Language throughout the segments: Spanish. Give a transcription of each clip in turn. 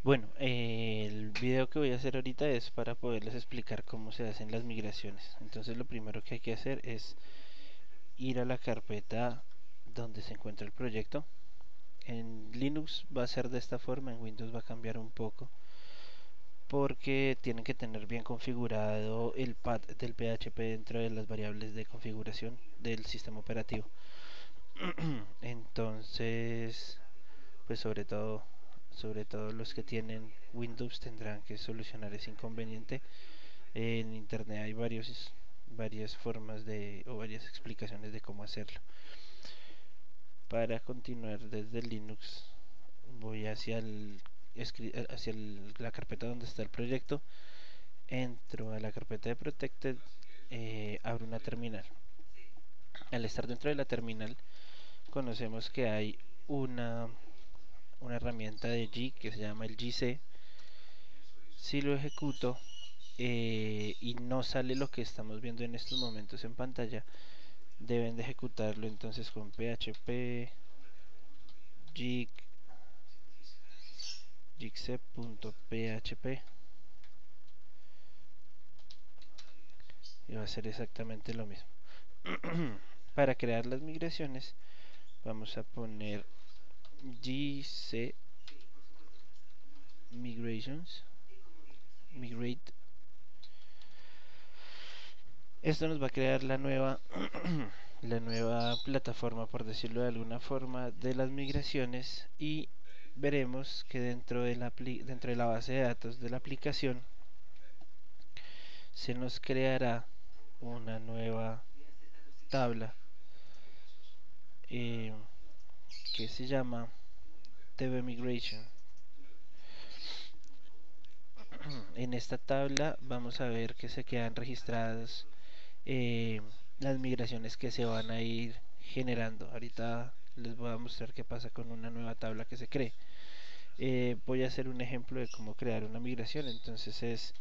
Bueno, el video que voy a hacer ahorita es para poderles explicar cómo se hacen las migraciones. Entonces lo primero que hay que hacer es ir a la carpeta donde se encuentra el proyecto. En Linux va a ser de esta forma, en Windows va a cambiar un poco porque tienen que tener bien configurado el path del PHP dentro de las variables de configuración del sistema operativo. Entonces, pues sobre todo los que tienen Windows tendrán que solucionar ese inconveniente. En internet hay varias formas o varias explicaciones de cómo hacerlo. Para continuar desde Linux voy hacia la carpeta donde está el proyecto, entro a la carpeta de Protected, abro una terminal. Al estar dentro de la terminal conocemos que hay una, una herramienta de G que se llama el GC. Si lo ejecuto y no sale lo que estamos viendo en estos momentos en pantalla, deben de ejecutarlo entonces con php jig jigse.php y va a ser exactamente lo mismo. Para crear las migraciones vamos a poner gc migrations migrate. Esto nos va a crear la nueva plataforma, por decirlo de alguna forma, de las migraciones, y veremos que dentro de la base de datos de la aplicación se nos creará una nueva tabla eh, que se llama TV Migration. En esta tabla vamos a ver que se quedan registradas eh, las migraciones que se van a ir generando. Ahorita les voy a mostrar qué pasa con una nueva tabla que se cree. Voy a hacer un ejemplo de cómo crear una migración. Entonces es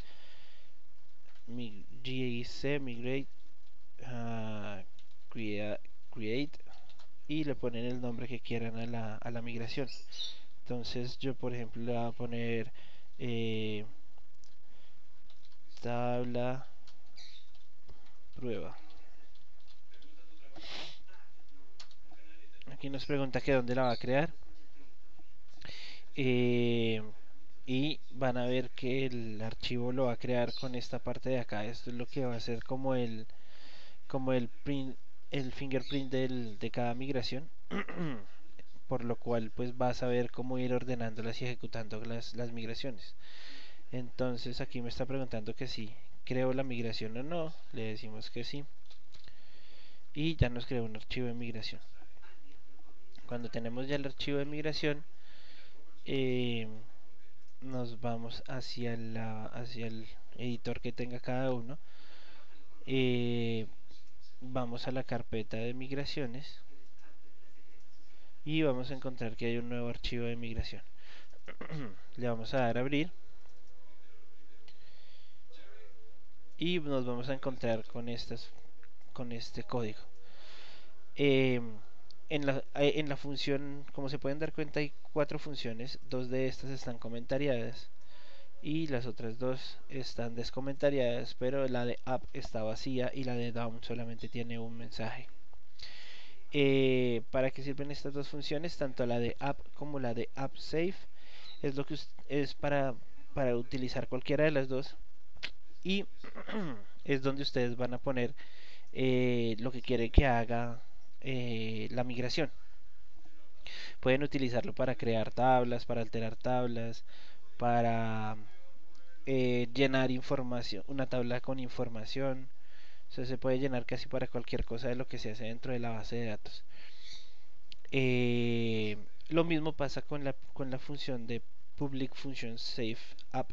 gc migrate create y le ponen el nombre que quieran a la migración. Entonces yo por ejemplo le voy a poner eh, tabla prueba. Aquí nos pregunta que dónde la va a crear. Eh, y van a ver que el archivo lo va a crear con esta parte de acá. Esto es lo que va a ser como el print, el fingerprint de cada migración. Por lo cual pues vas a ver cómo ir ordenándolas y ejecutando las migraciones. Entonces aquí me está preguntando que si creo la migración o no. Le decimos que sí y ya nos creó un archivo de migración. Cuando tenemos ya el archivo de migración, eh, nos vamos hacia el editor que tenga cada uno. eh, Vamos a la carpeta de migraciones y vamos a encontrar que hay un nuevo archivo de migración. Le vamos a dar a abrir y nos vamos a encontrar con este código. Eh, en la función, como se pueden dar cuenta, hay 4 funciones. 2 de estas están comentariadas y las otras 2 están descomentariadas, pero la de up está vacía y la de down solamente tiene un mensaje. ¿Para qué sirven estas 2 funciones? Tanto la de up como la de appSave es lo que es para utilizar cualquiera de las dos, y es donde ustedes van a poner lo que quieren que haga la migración. Pueden utilizarlo para crear tablas, para alterar tablas, para llenar información, una tabla con información. O sea, se puede llenar casi para cualquier cosa de lo que se hace dentro de la base de datos. Lo mismo pasa con la función de public function save app.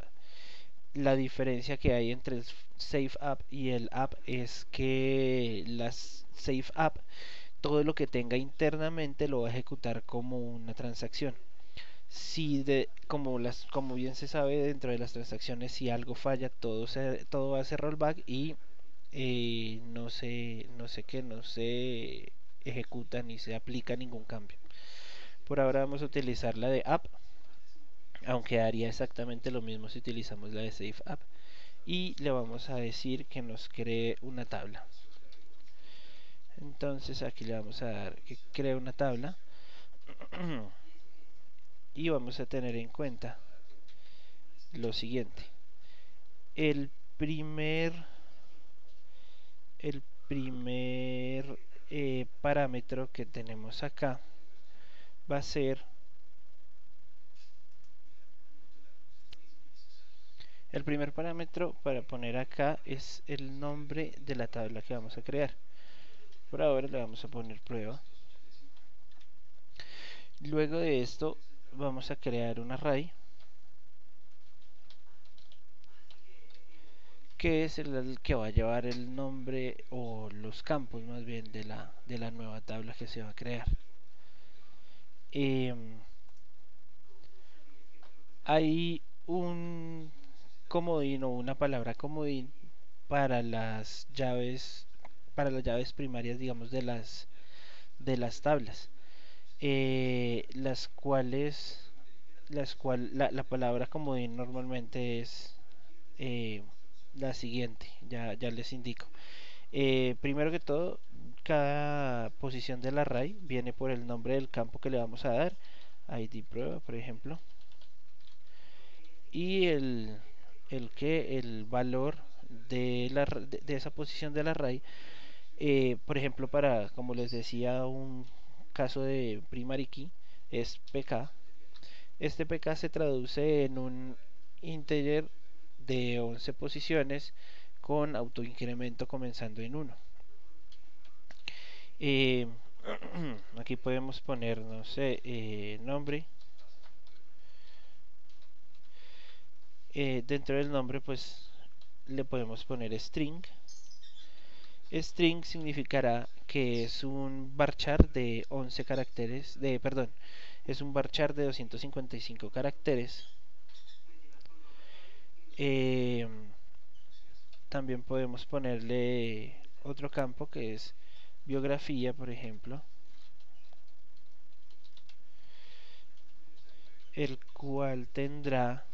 La diferencia que hay entre el save app y el app es que las save app, todo lo que tenga internamente lo va a ejecutar como una transacción. Si como bien se sabe, dentro de las transacciones, si algo falla, todo hace rollback y no se ejecuta ni se aplica ningún cambio. Por ahora vamos a utilizar la de app aunque haría exactamente lo mismo si utilizamos la de Save App. Y le vamos a decir que nos cree una tabla. Entonces aquí le vamos a dar que cree una tabla y vamos a tener en cuenta lo siguiente. El primer, el primer parámetro que tenemos acá va a ser el primer parámetro para poner acá es el nombre de la tabla que vamos a crear. Por ahora le vamos a poner prueba. Luego de esto vamos a crear un array que es el que va a llevar el nombre o los campos más bien de la nueva tabla que se va a crear. Hay un comodín o una palabra comodín para las llaves primarias, digamos, de las tablas, las cuales, la palabra comodín normalmente es eh, la siguiente, ya les indico. Primero que todo, cada posición del array viene por el nombre del campo que le vamos a dar, ID prueba, por ejemplo, y el valor de esa posición del array. Por ejemplo, para, como les decía, un caso de primary key es pk. Este pk se traduce en un integer de 11 posiciones con autoincremento comenzando en 1. Eh, aquí podemos poner, no sé, nombre. Dentro del nombre, pues le podemos poner string. String significará que es un varchar de 11 caracteres, perdón, es un varchar de 255 caracteres. Eh, También podemos ponerle otro campo que es biografía, por ejemplo, el cual tendrá,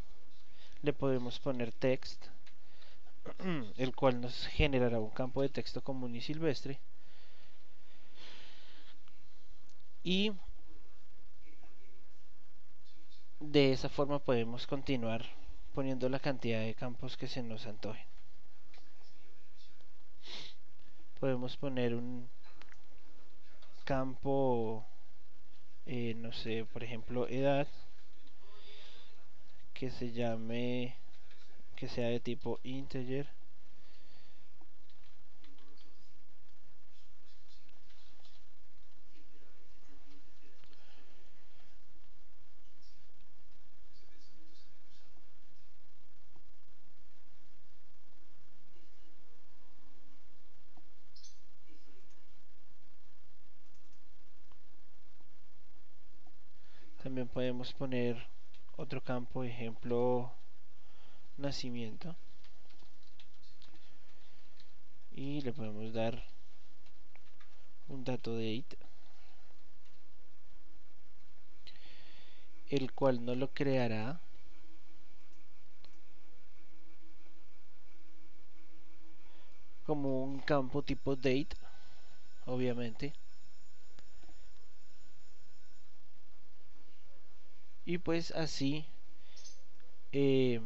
le podemos poner text, el cual nos generará un campo de texto común y silvestre. Y de esa forma podemos continuar poniendo la cantidad de campos que se nos antoje. Podemos poner un campo, no sé, por ejemplo, edad, que se llame, que sea de tipo integer. También podemos poner otro campo, ejemplo, nacimiento. Y le podemos dar un dato date, el cual no lo creará como un campo tipo date, obviamente. Y pues así eh,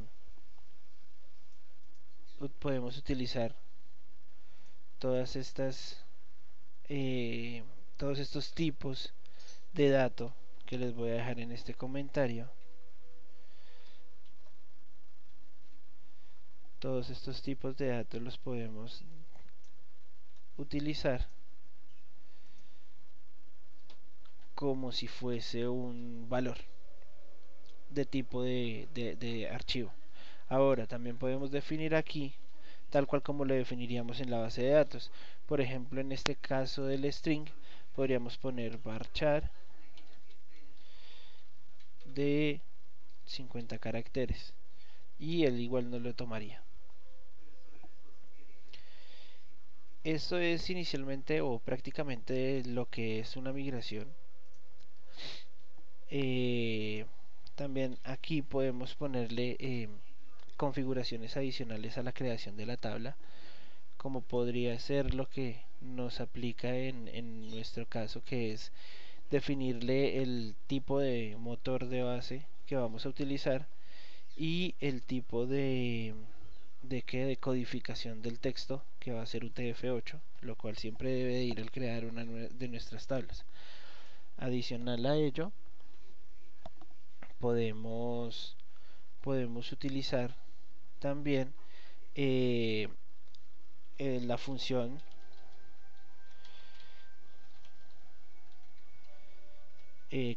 podemos utilizar todas estas, eh, todos estos tipos de datos que les voy a dejar en este comentario. Todos estos tipos de datos los podemos utilizar como si fuese un valor de tipo de archivo. Ahora también podemos definir aquí tal cual como lo definiríamos en la base de datos. Por ejemplo, en este caso del string podríamos poner varchar de 50 caracteres y él igual no lo tomaría. Esto es inicialmente o prácticamente lo que es una migración. Eh, También aquí podemos ponerle configuraciones adicionales a la creación de la tabla, como podría ser lo que nos aplica en nuestro caso, que es definirle el tipo de motor de base que vamos a utilizar y el tipo de codificación del texto, que va a ser UTF-8, lo cual siempre debe de ir al crear una de nuestras tablas. Adicional a ello, podemos utilizar también eh, la función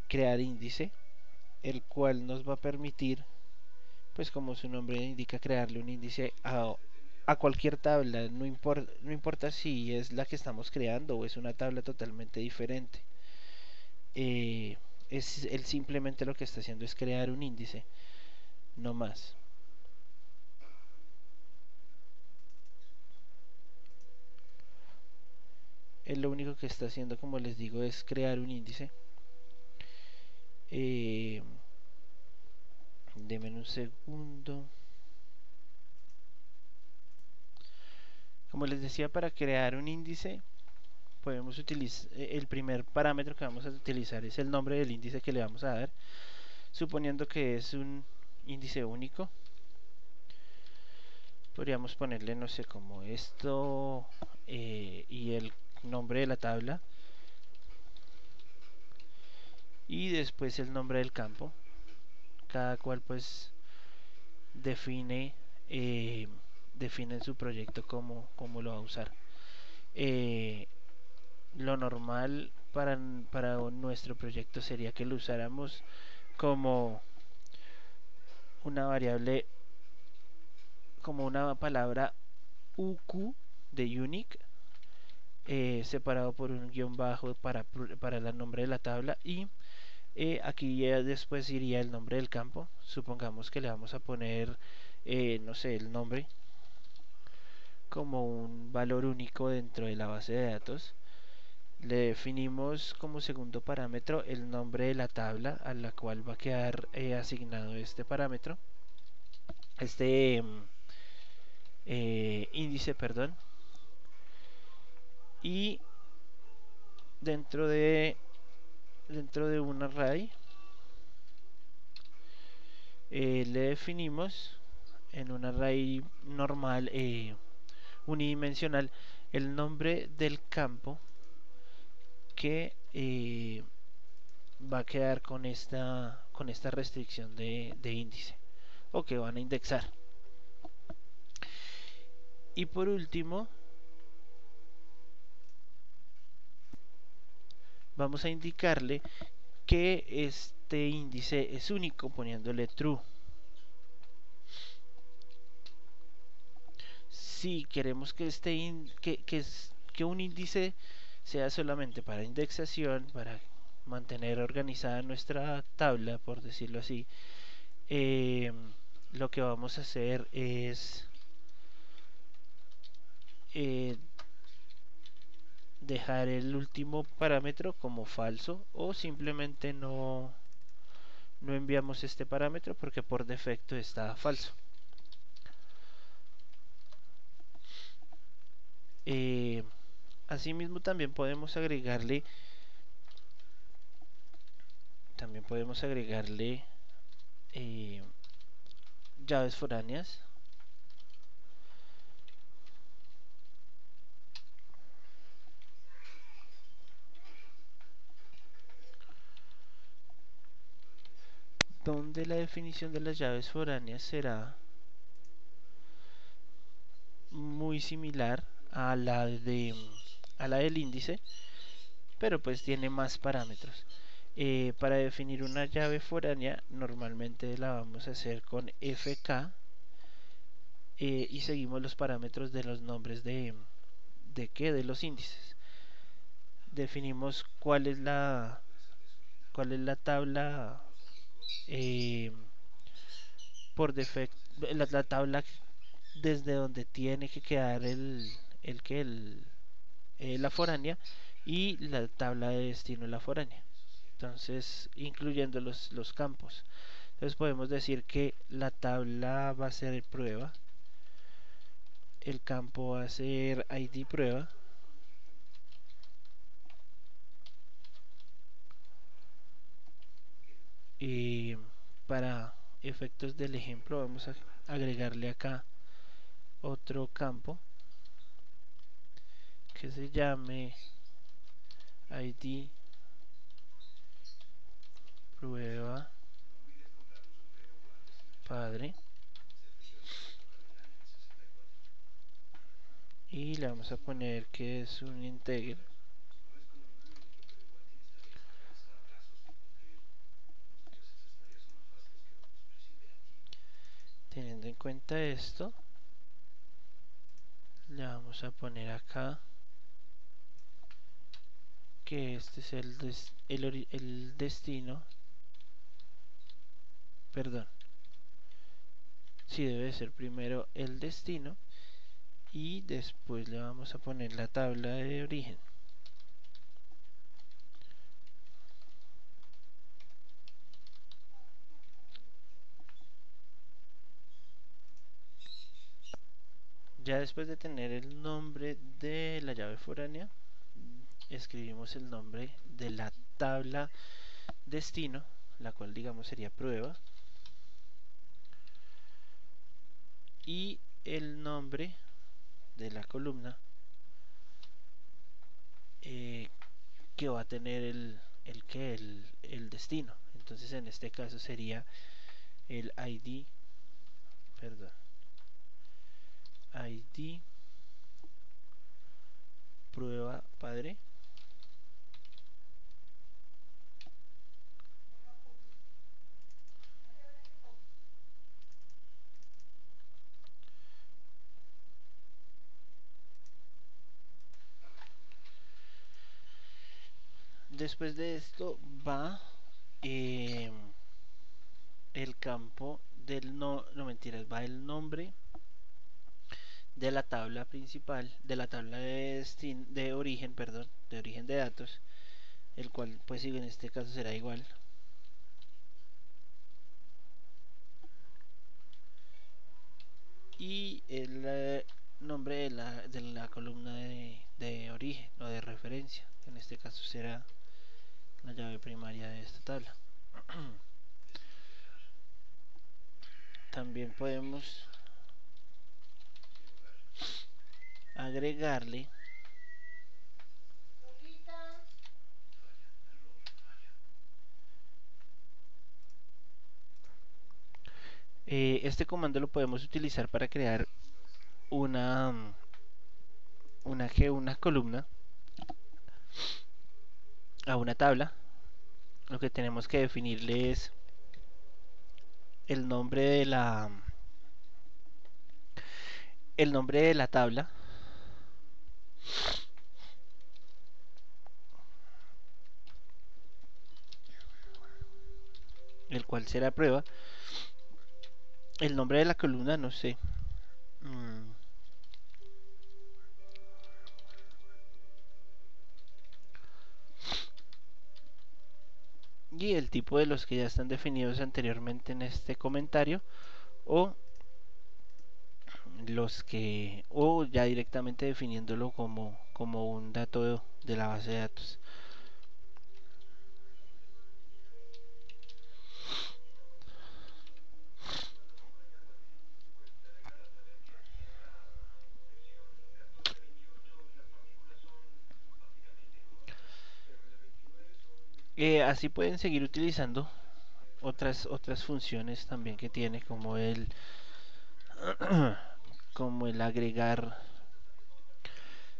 crear índice, el cual nos va a permitir, pues como su nombre indica, crearle un índice a cualquier tabla, no importa si es la que estamos creando o es una tabla totalmente diferente. eh, él simplemente lo que está haciendo es crear un índice, no más. Él lo único que está haciendo, como les digo, es crear un índice. eh, Denme un segundo. Como les decía, para crear un índice podemos utilizar el primer parámetro que vamos a utilizar es el nombre del índice que le vamos a dar, suponiendo que es un índice único. Podríamos ponerle, no sé, como esto y el nombre de la tabla y después el nombre del campo. Cada cual pues define eh, define en su proyecto cómo lo va a usar. eh, lo normal para nuestro proyecto sería que lo usáramos como una variable, como una palabra UQ de unique, separado por un guión bajo para el nombre de la tabla, y aquí ya después iría el nombre del campo. Supongamos que le vamos a poner no sé, el nombre como un valor único dentro de la base de datos. Le definimos como segundo parámetro el nombre de la tabla a la cual va a quedar asignado este parámetro, este índice, perdón. Y dentro de un array le definimos en un array normal unidimensional el nombre del campo que va a quedar con esta restricción de índice, o que van a indexar. Y por último vamos a indicarle que este índice es único poniéndole true. Si queremos que que un índice sea solamente para indexación, para mantener organizada nuestra tabla, por decirlo así, eh, lo que vamos a hacer es eh, dejar el último parámetro como falso, o simplemente no enviamos este parámetro porque por defecto está falso. eh, Asimismo también podemos agregarle eh, llaves foráneas, donde la definición de las llaves foráneas será muy similar a la del índice, pero pues tiene más parámetros. Para definir una llave foránea normalmente la vamos a hacer con fk, y seguimos los parámetros de los nombres de los índices. Definimos cuál es la tabla eh, por defecto, la tabla desde donde tiene que quedar la foránea, y la tabla de destino de la foránea, entonces incluyendo los campos. Entonces podemos decir que la tabla va a ser prueba, el campo va a ser ID prueba, y para efectos del ejemplo vamos a agregarle acá otro campo que se llame ID prueba padre, y le vamos a poner que es un integer, teniendo en cuenta esto le vamos a poner acá que este es el destino, perdón, sí debe ser primero el destino y después le vamos a poner la tabla de origen. Ya después de tener el nombre de la llave foránea, escribimos el nombre de la tabla destino, la cual digamos sería prueba, y el nombre de la columna que va a tener el destino. Entonces en este caso sería el ID, perdón, ID prueba padre. Después de esto va el campo del no mentiras, va el nombre de la tabla principal, de la tabla de origen, perdón, de origen de datos, el cual pues sí, en este caso será igual. Y el nombre de la columna de origen o de referencia, que en este caso será la llave primaria de esta tabla. También podemos agregarle este comando lo podemos utilizar para crear una una columna a una tabla. Lo que tenemos que definirle es el nombre de la tabla, el cual será prueba, el nombre de la columna, no sé, y el tipo de los que ya están definidos anteriormente en este comentario, o o ya directamente definiéndolo como un dato de la base de datos. Así pueden seguir utilizando otras funciones también que tiene, como como el agregar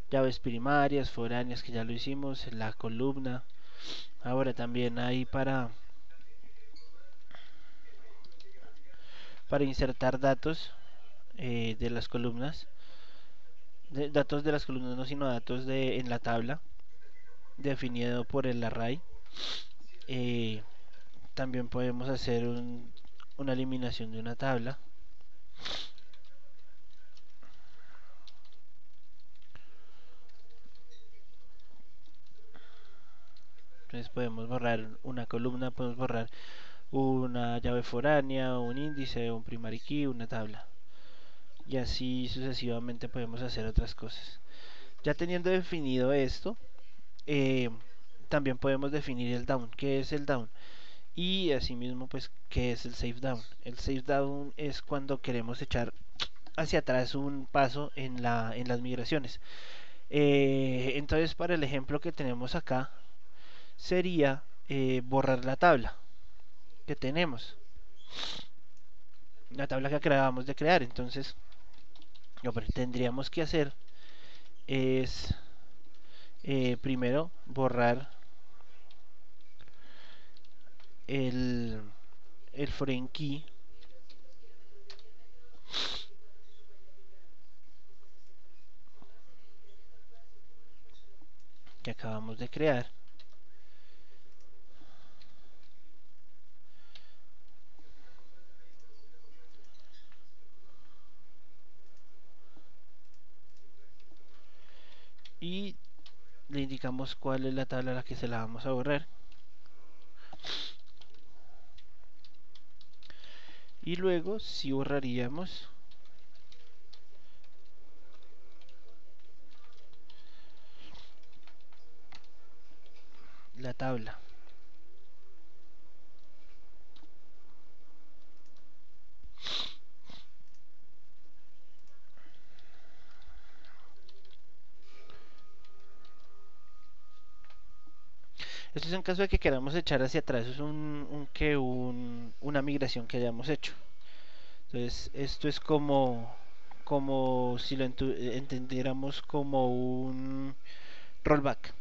llaves primarias, foráneas, que ya lo hicimos, la columna. Ahora también hay para insertar datos de las columnas, datos de las columnas no, sino datos en la tabla, definido por el array. Eh, También podemos hacer una eliminación de una tabla. Entonces podemos borrar una columna, podemos borrar una llave foránea, un índice, un primary key, una tabla. Y así sucesivamente podemos hacer otras cosas. Ya teniendo definido esto, eh, también podemos definir el down. ¿Qué es el down? Y asimismo, pues, ¿qué es el save down? El save down es cuando queremos echar hacia atrás un paso en las migraciones. Entonces, para el ejemplo que tenemos acá, sería borrar la tabla que tenemos, la tabla que acabamos de crear. Entonces, lo que tendríamos que hacer es primero borrar el, el foreign key que acabamos de crear. Y le indicamos cuál es la tabla a la que se la vamos a borrar. Y luego si borraríamos la tabla. Esto es en caso de que queramos echar hacia atrás, es una migración que hayamos hecho. Entonces, esto es como si lo entendiéramos como un rollback.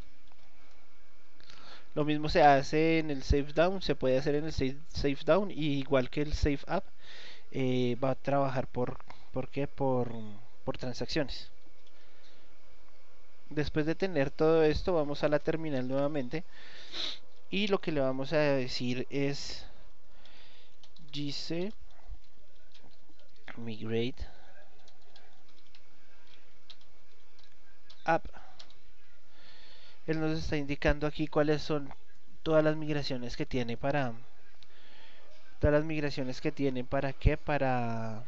Lo mismo se hace en el save down, se puede hacer en el save down, y igual que el save up, va a trabajar ¿por qué? Por transacciones. Después de tener todo esto, vamos a la terminal nuevamente y lo que le vamos a decir es gc migrate app. Él nos está indicando aquí cuáles son todas las migraciones que tiene para qué, para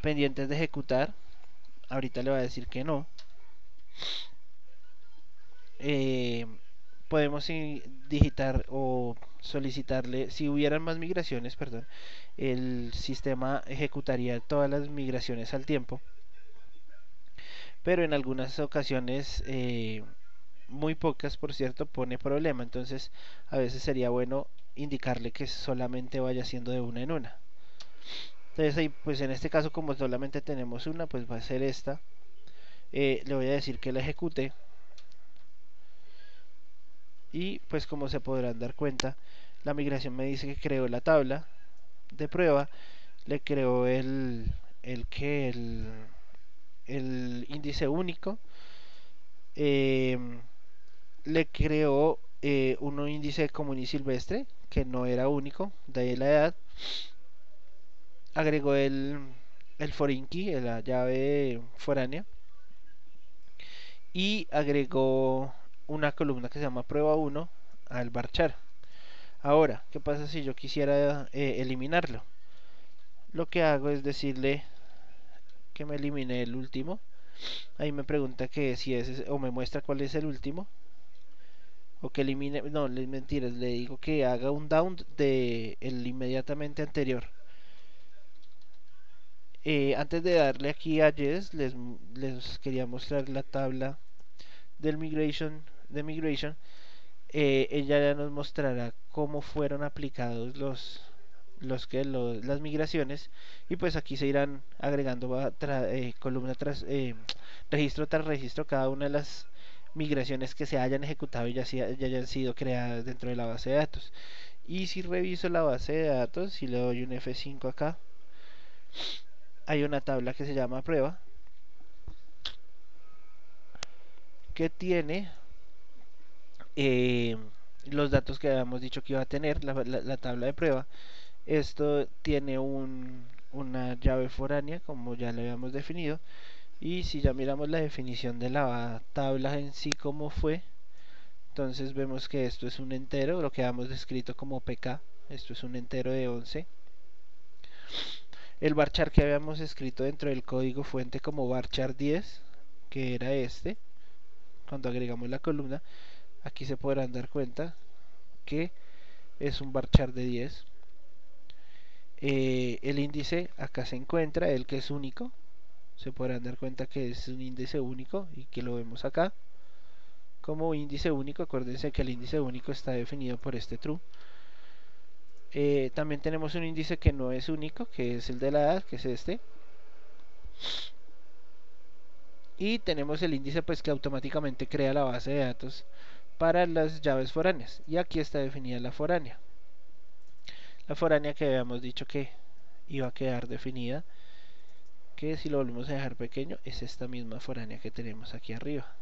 pendientes de ejecutar. Ahorita le va a decir que no. eh, Podemos digitar o solicitarle, si hubieran más migraciones, perdón, el sistema ejecutaría todas las migraciones al tiempo, pero en algunas ocasiones, muy pocas por cierto, pone problema. Entonces a veces sería bueno indicarle que solamente vaya haciendo de una en una. Entonces ahí, pues en este caso, como solamente tenemos una, pues va a ser esta. Le voy a decir que la ejecute. Y pues como se podrán dar cuenta, la migración me dice que creó la tabla de prueba, le creó el índice único, eh, le creó un índice común y silvestre que no era único, de ahí la edad, agregó el foreign key, la llave foránea, y agregó una columna que se llama prueba 1 al varchar. Ahora, ¿qué pasa si yo quisiera eliminarlo? Lo que hago es decirle que me elimine el último. Ahí me pregunta que si es, o me muestra cuál es el último, o que elimine, no, mentiras, le digo que haga un down de el inmediatamente anterior. Antes de darle aquí a yes, les quería mostrar la tabla del migration. Ella ya nos mostrará cómo fueron aplicados las migraciones, y pues aquí se irán agregando columna tras registro tras registro cada una de las migraciones que se hayan ejecutado y ya hayan sido creadas dentro de la base de datos. Y si reviso la base de datos, si le doy un F5 acá, hay una tabla que se llama prueba, que tiene eh, los datos que habíamos dicho que iba a tener la tabla de prueba. Esto tiene una llave foránea, como ya lo habíamos definido. Y si ya miramos la definición de la tabla en sí como fue, Entonces vemos que esto es un entero, lo que habíamos descrito como pk, esto es un entero de 11. El varchar que habíamos escrito dentro del código fuente como varchar 10, que era este, cuando agregamos la columna, aquí se podrán dar cuenta que es un varchar de 10. El índice acá se encuentra, el que es único, se podrán dar cuenta que es un índice único y que lo vemos acá como índice único. Acuérdense que el índice único está definido por este true. También tenemos un índice que no es único, que es el de la edad, que es este. Y tenemos el índice pues que automáticamente crea la base de datos para las llaves foráneas. Y aquí está definida la foránea. La foránea que habíamos dicho que iba a quedar definida, que si lo volvemos a dejar pequeño, es esta misma foránea que tenemos aquí arriba.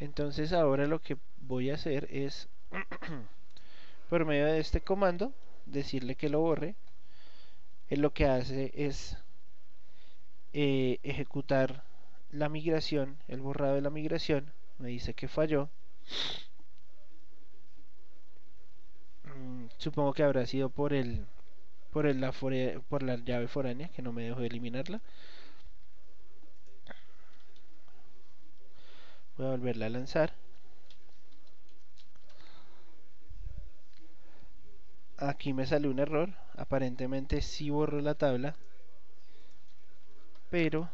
Entonces ahora lo que voy a hacer es, por medio de este comando, decirle que lo borre. Él lo que hace es ejecutar la migración, el borrado de la migración. Me dice que falló. Supongo que habrá sido por la llave foránea que no me dejó eliminarla. Voy a volverla a lanzar. Aquí me sale un error. Aparentemente sí borró la tabla, pero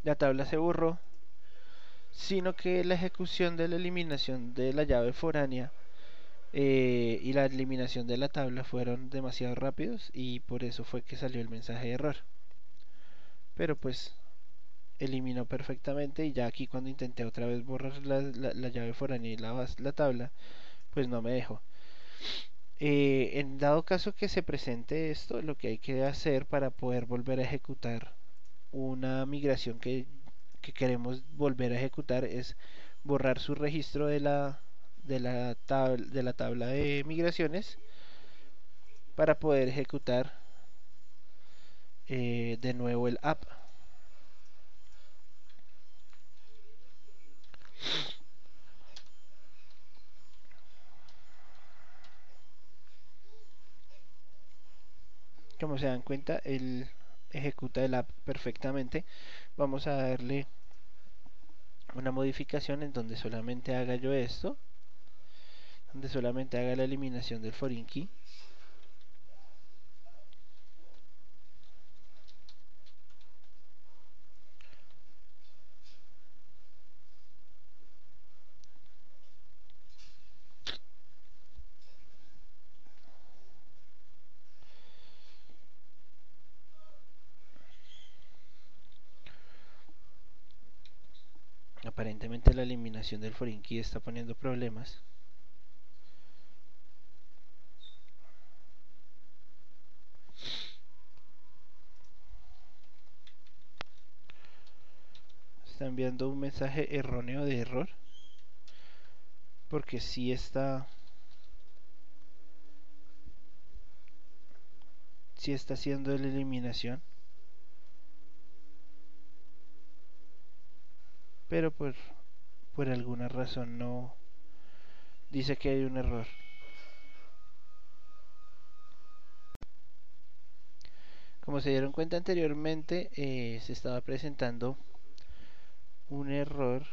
la tabla se borró, sino que la ejecución de la eliminación de la llave foránea y la eliminación de la tabla fueron demasiado rápidos y por eso fue que salió el mensaje de error. Pero pues eliminó perfectamente y ya aquí cuando intenté otra vez borrar la llave foránea y la tabla, pues no me dejó. En dado caso que se presente esto, lo que hay que hacer para poder volver a ejecutar una migración que queremos volver a ejecutar es borrar su registro de la tabla de migraciones para poder ejecutar de nuevo el app. Como se dan cuenta, él ejecuta el app perfectamente. Vamos a darle una modificación en donde solamente haga yo esto, donde solamente haga la eliminación del foreign key. Aparentemente la eliminación del foreign key está poniendo problemas. Está enviando un mensaje erróneo de error, porque sí está haciendo la eliminación, pero por alguna razón no dice que hay un error. Como se dieron cuenta anteriormente, se estaba presentando un error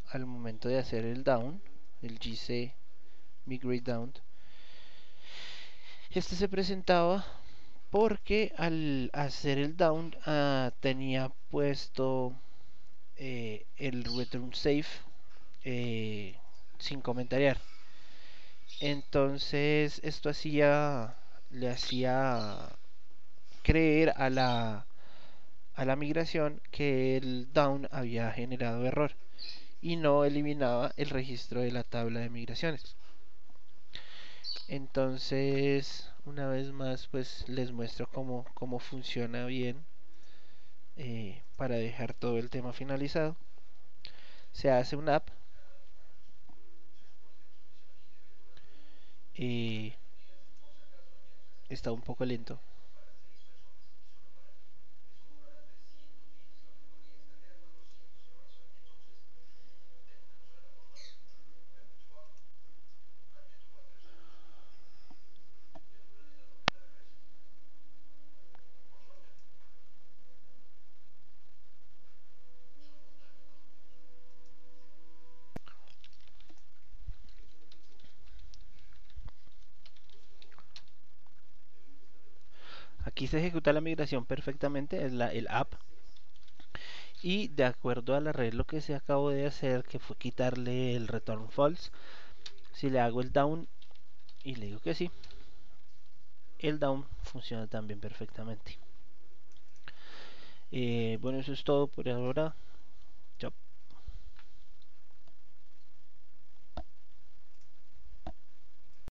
al momento de hacer el down, el GC migrate down. Este se presentaba porque al hacer el down tenía puesto el return safe sin comentariar. Entonces esto le hacía creer a la migración que el down había generado error y no eliminaba el registro de la tabla de migraciones. Entonces, una vez más, pues les muestro cómo funciona bien para dejar todo el tema finalizado. Se hace un app, eh, está un poco lento. Aquí se ejecuta la migración perfectamente, es el app. Y de acuerdo al arreglo que se acabó de hacer, que fue quitarle el return false, si le hago el down y le digo que sí, el down funciona también perfectamente. Bueno, eso es todo por ahora.